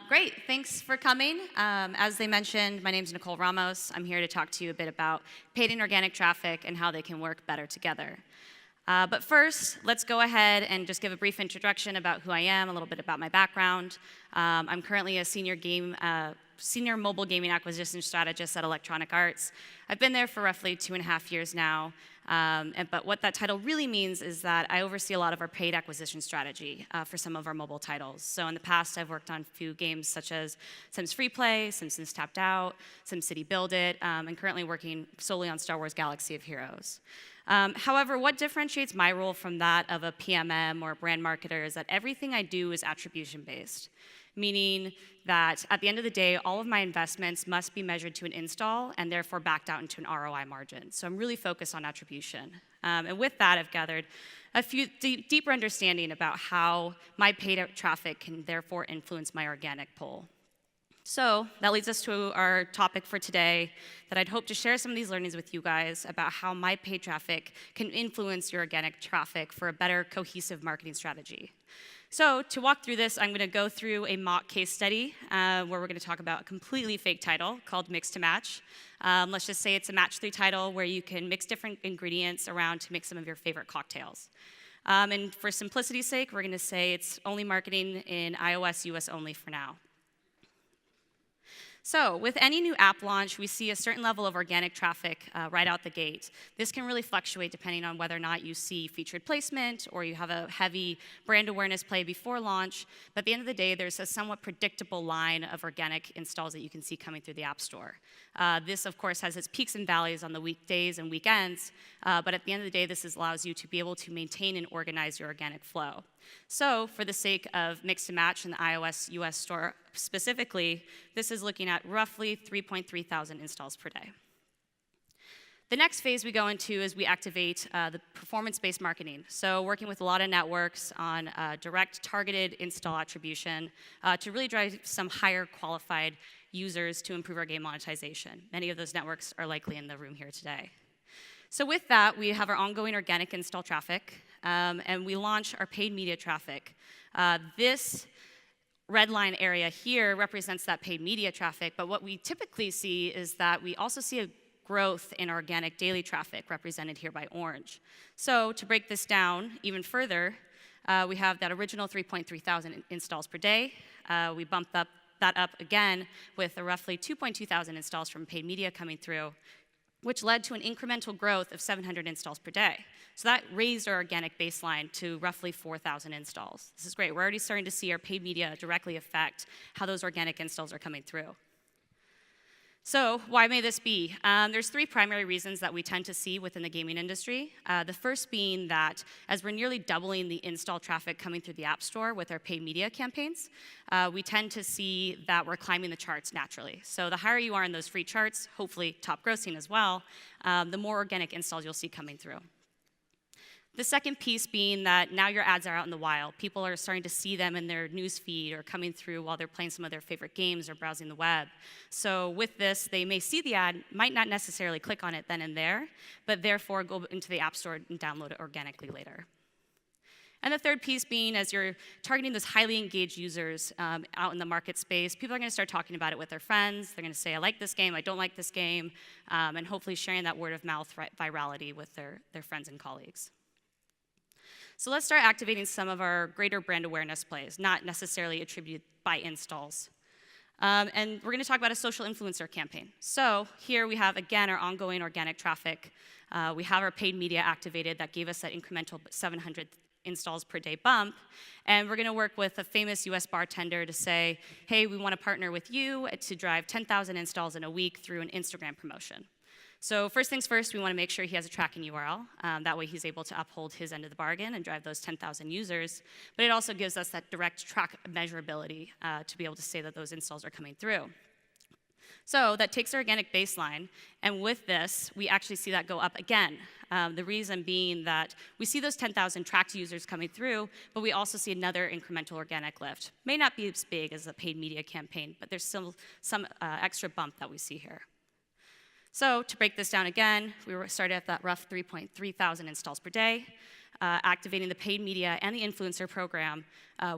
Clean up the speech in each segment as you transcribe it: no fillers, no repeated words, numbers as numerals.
Great, thanks for coming. As they mentioned, my name is Nicole Ramos. I'm here to talk to you a bit about paid and organic traffic and how they can work better together. But first, let's go ahead and just give a brief introduction about who I am, a little bit about my background. I'm currently a senior mobile gaming acquisition strategist at Electronic Arts. I've been there for roughly 2.5 years now. But what that title really means is that I oversee a lot of our paid acquisition strategy for some of our mobile titles. So in the past, I've worked on a few games such as Sims Free Play, Sims Tapped Out, SimCity Build It, and currently working solely on Star Wars Galaxy of Heroes. However, what differentiates my role from that of a PMM or a brand marketer is that everything I do is attribution-based, meaning that at the end of the day, all of my investments must be measured to an install and therefore backed out into an ROI margin. So I'm really focused on attribution. And with that, I've gathered a few deeper understanding about how my paid traffic can therefore influence my organic pull. So that leads us to our topic for today, that I'd hope to share some of these learnings with you guys about how my paid traffic can influence your organic traffic for a better cohesive marketing strategy. So to walk through this, I'm going to go through a mock case study where we're going to talk about a completely fake title called Mix to Match. Let's just say it's a match 3 title where you can mix different ingredients around to make some of your favorite cocktails. And for simplicity's sake, we're going to say it's only marketing in iOS, US only for now. So with any new app launch, we see a certain level of organic traffic right out the gate. This can really fluctuate depending on whether or not you see featured placement or you have a heavy brand awareness play before launch. But at the end of the day, there's a somewhat predictable line of organic installs that you can see coming through the App Store. This, of course, has its peaks and valleys on the weekdays and weekends. But at the end of the day, this allows you to be able to maintain and organize your organic flow. So for the sake of Mix to Match in the iOS US store specifically, this is looking at roughly 3.3 thousand installs per day. The next phase we go into is we activate the performance-based marketing. So working with a lot of networks on direct targeted install attribution to really drive some higher qualified users to improve our game monetization. Many of those networks are likely in the room here today. So with that, we have our ongoing organic install traffic, and we launch our paid media traffic. This red line area here represents that paid media traffic, but what we typically see is that we also see a growth in organic daily traffic, represented here by orange. So to break this down even further, we have that original 3.3 thousand installs per day. We bumped that up again with a roughly 2.2 thousand installs from paid media coming through, which led to an incremental growth of 700 installs per day. So that raised our organic baseline to roughly 4,000 installs. This is great. We're already starting to see our paid media directly affect how those organic installs are coming through. So why may this be? There's 3 primary reasons that we tend to see within the gaming industry. The first being that as we're nearly doubling the install traffic coming through the App Store with our paid media campaigns, we tend to see that we're climbing the charts naturally. So the higher you are in those free charts, hopefully top grossing as well, the more organic installs you'll see coming through. The second piece being that now your ads are out in the wild. People are starting to see them in their news feed or coming through while they're playing some of their favorite games or browsing the web. So with this, they may see the ad, might not necessarily click on it then and there, but therefore go into the App Store and download it organically later. And the third piece being, as you're targeting those highly engaged users out in the market space, people are going to start talking about it with their friends. They're going to say, I like this game, I don't like this game, and hopefully sharing that word of mouth virality with their friends and colleagues. So let's start activating some of our greater brand awareness plays, not necessarily attributed by installs. And we're going to talk about a social influencer campaign. So here we have, again, our ongoing organic traffic. We have our paid media activated that gave us that incremental 700 installs per day bump. And we're going to work with a famous US bartender to say, hey, we want to partner with you to drive 10,000 installs in a week through an Instagram promotion. So first things first, we want to make sure he has a tracking URL. That way he's able to uphold his end of the bargain and drive those 10,000 users. But it also gives us that direct track measurability to be able to say that those installs are coming through. So that takes our organic baseline, and with this, we actually see that go up again. The reason being that we see those 10,000 tracked users coming through, but we also see another incremental organic lift. May not be as big as a paid media campaign, but there's still some extra bump that we see here. So to break this down again, we started at that rough 3.3 thousand installs per day. Activating the paid media and the influencer program,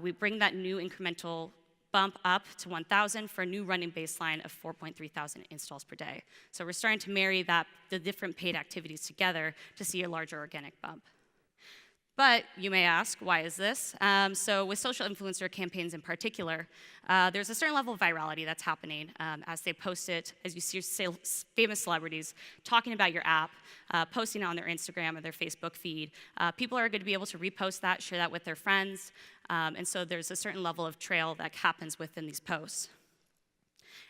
we bring that new incremental bump up to 1,000 for a new running baseline of 4.3 thousand installs per day. So we're starting to marry the different paid activities together to see a larger organic bump. But you may ask, why is this? So with social influencer campaigns in particular, there's a certain level of virality that's happening as they post it, as you see famous celebrities talking about your app, posting it on their Instagram or their Facebook feed. People are going to be able to repost that, share that with their friends, and so there's a certain level of trail that happens within these posts.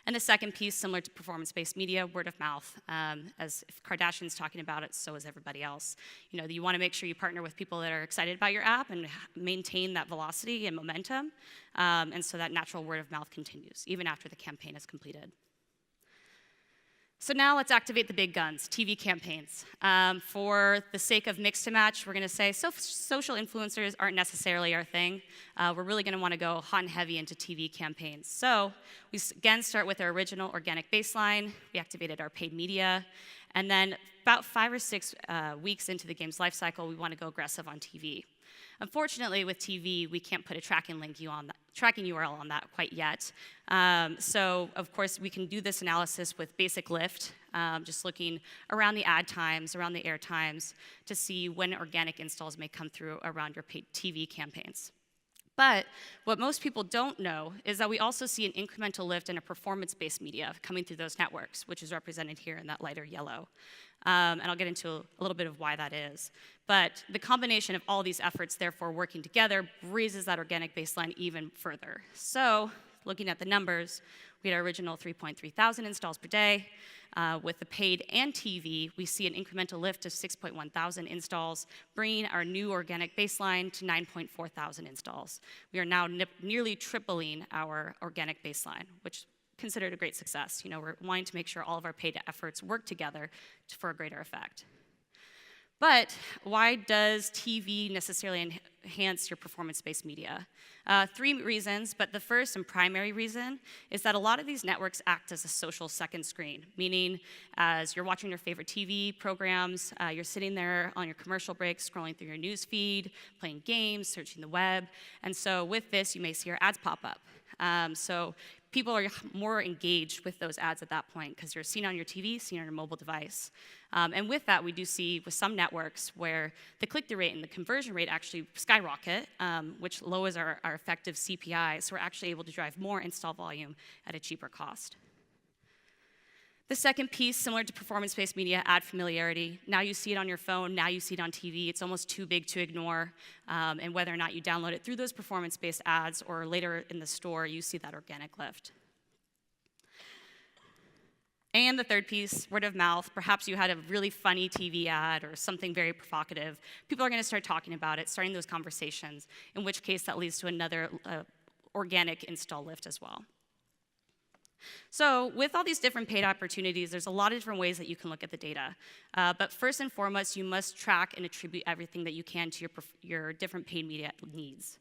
And the second piece, similar to performance-based media, word of mouth. As if Kardashian's talking about it, so is everybody else. You want to make sure you partner with people that are excited about your app and maintain that velocity and momentum, and so that natural word of mouth continues, even after the campaign is completed. So now let's activate the big guns, TV campaigns. For the sake of mix to match, we're going to say social influencers aren't necessarily our thing. We're really going to want to go hot and heavy into TV campaigns. So we again start with our original organic baseline. We activated our paid media. And then about 5 or 6 weeks into the game's life cycle, we want to go aggressive on TV. Unfortunately, with TV, we can't put a tracking URL on that quite yet. So, of course, we can do this analysis with basic lift, just looking around the ad times, around the air times, to see when organic installs may come through around your paid TV campaigns. But what most people don't know is that we also see an incremental lift in a performance-based media coming through those networks, which is represented here in that lighter yellow. And I'll get into a little bit of why that is. But the combination of all these efforts, therefore, working together raises that organic baseline even further. So looking at the numbers, we had our original 3.3 thousand installs per day. With the paid and TV, we see an incremental lift of 6.1 thousand installs, bringing our new organic baseline to 9.4 thousand installs. We are now nearly tripling our organic baseline, which considered a great success. We're wanting to make sure all of our paid efforts work together for a greater effect. But why does TV necessarily enhance your performance-based media? 3 reasons, but the first and primary reason is that a lot of these networks act as a social second screen, meaning as you're watching your favorite TV programs, you're sitting there on your commercial break, scrolling through your news feed, playing games, searching the web, and so with this, you may see your ads pop up. So people are more engaged with those ads at that point because you're seen on your TV, seen on your mobile device. And with that, we do see with some networks where the click-through rate and the conversion rate actually skyrocket, which lowers our effective CPI, so we're actually able to drive more install volume at a cheaper cost. The second piece, similar to performance-based media, ad familiarity. Now you see it on your phone, now you see it on TV. It's almost too big to ignore. And whether or not you download it through those performance-based ads or later in the store, you see that organic lift. And the third piece, word of mouth. Perhaps you had a really funny TV ad or something very provocative. People are going to start talking about it, starting those conversations, in which case that leads to another organic install lift as well. So with all these different paid opportunities, there's a lot of different ways that you can look at the data. But first and foremost, you must track and attribute everything that you can to your different paid media needs.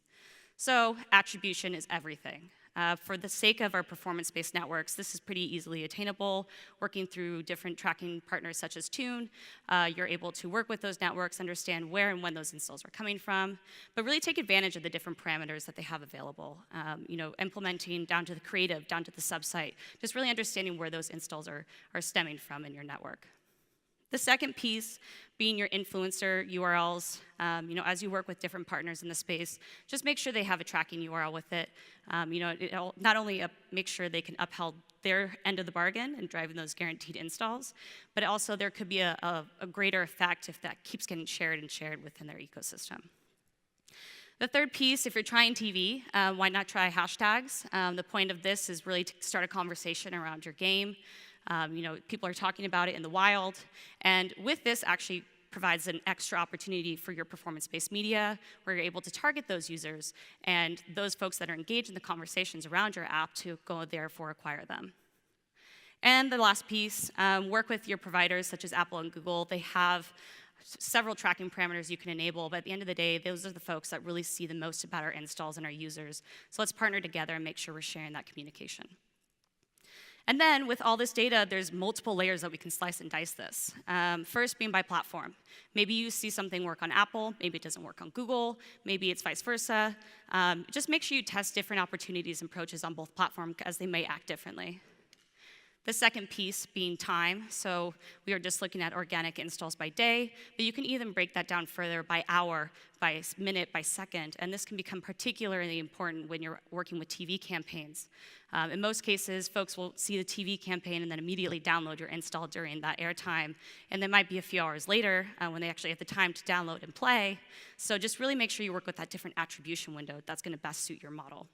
So attribution is everything. For the sake of our performance-based networks, this is pretty easily attainable. Working through different tracking partners such as Tune, you're able to work with those networks, understand where and when those installs are coming from, but really take advantage of the different parameters that they have available. Implementing down to the creative, down to the sub-site, just really understanding where those installs are stemming from in your network. The second piece being your influencer URLs. As you work with different partners in the space, just make sure they have a tracking URL with it. It'll not only make sure they can uphold their end of the bargain and driving those guaranteed installs, but also there could be a greater effect if that keeps getting shared within their ecosystem. The third piece, if you're trying TV, why not try hashtags? The point of this is really to start a conversation around your game. People are talking about it in the wild, and with this actually provides an extra opportunity for your performance-based media where you're able to target those users and those folks that are engaged in the conversations around your app to go therefore acquire them. And the last piece, work with your providers such as Apple and Google. They have several tracking parameters you can enable, but at the end of the day, those are the folks that really see the most about our installs and our users. So let's partner together and make sure we're sharing that communication. And then with all this data, there's multiple layers that we can slice and dice this. First being by platform. Maybe you see something work on Apple, maybe it doesn't work on Google, maybe it's vice versa. Just make sure you test different opportunities and approaches on both platforms as they may act differently. The second piece being time. So we are just looking at organic installs by day, but you can even break that down further by hour, by minute, by second, and this can become particularly important when you're working with TV campaigns. In most cases, folks will see the TV campaign and then immediately download your install during that airtime, and there might be a few hours later when they actually have the time to download and play. So just really make sure you work with that different attribution window that's going to best suit your model.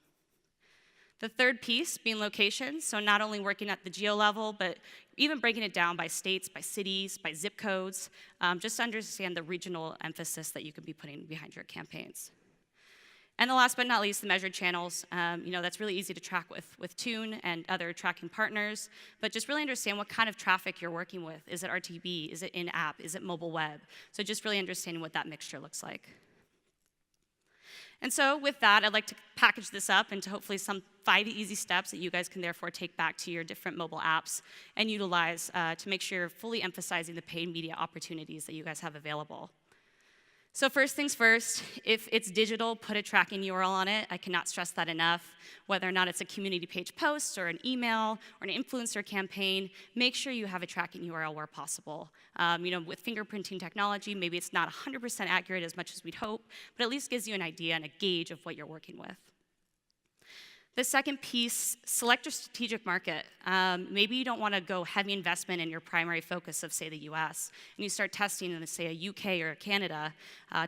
The third piece being location, so not only working at the geo level, but even breaking it down by states, by cities, by zip codes, just to understand the regional emphasis that you can be putting behind your campaigns. And the last but not least, the measured channels. That's really easy to track with Tune and other tracking partners, but just really understand what kind of traffic you're working with. Is it RTB? Is it in-app? Is it mobile web? So just really understanding what that mixture looks like. And so with that, I'd like to package this up into hopefully some 5 easy steps that you guys can therefore take back to your different mobile apps and utilize to make sure you're fully emphasizing the paid media opportunities that you guys have available. So first things first, if it's digital, put a tracking URL on it. I cannot stress that enough. Whether or not it's a community page post or an email or an influencer campaign, make sure you have a tracking URL where possible. With fingerprinting technology, maybe it's not 100% accurate as much as we'd hope, but at least gives you an idea and a gauge of what you're working with. The second piece, select your strategic market. Maybe you don't want to go heavy investment in your primary focus of, say, the US, and you start testing in, say, a UK or a Canada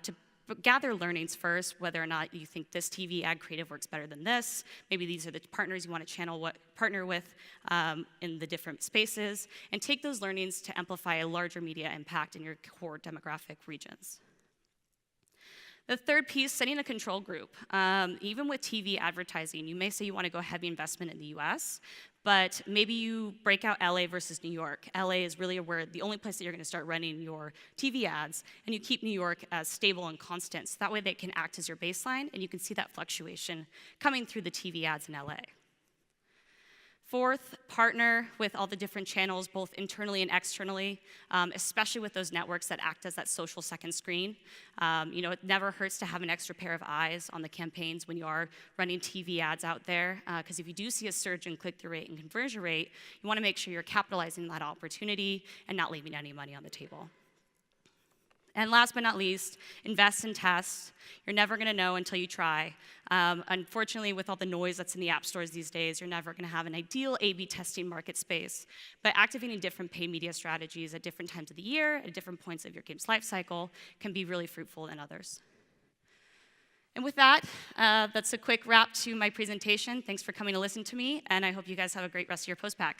to gather learnings first, whether or not you think this TV ad creative works better than this. Maybe these are the partners you want to partner with in the different spaces, and take those learnings to amplify a larger media impact in your core demographic regions. The third piece, setting a control group. Even with TV advertising, you may say you want to go heavy investment in the US, but maybe you break out LA versus New York. LA is really the only place that you're going to start running your TV ads, and you keep New York as stable and constant, so that way they can act as your baseline, and you can see that fluctuation coming through the TV ads in LA. Fourth, partner with all the different channels, both internally and externally, especially with those networks that act as that social second screen. It never hurts to have an extra pair of eyes on the campaigns when you are running TV ads out there, because if you do see a surge in click-through rate and conversion rate, you want to make sure you're capitalizing on that opportunity and not leaving any money on the table. And last but not least, invest and test. You're never going to know until you try. Unfortunately, with all the noise that's in the app stores these days, you're never going to have an ideal A/B testing market space. But activating different paid media strategies at different times of the year, at different points of your game's life cycle, can be really fruitful than others. And with that, that's a quick wrap to my presentation. Thanks for coming to listen to me, and I hope you guys have a great rest of your Postback.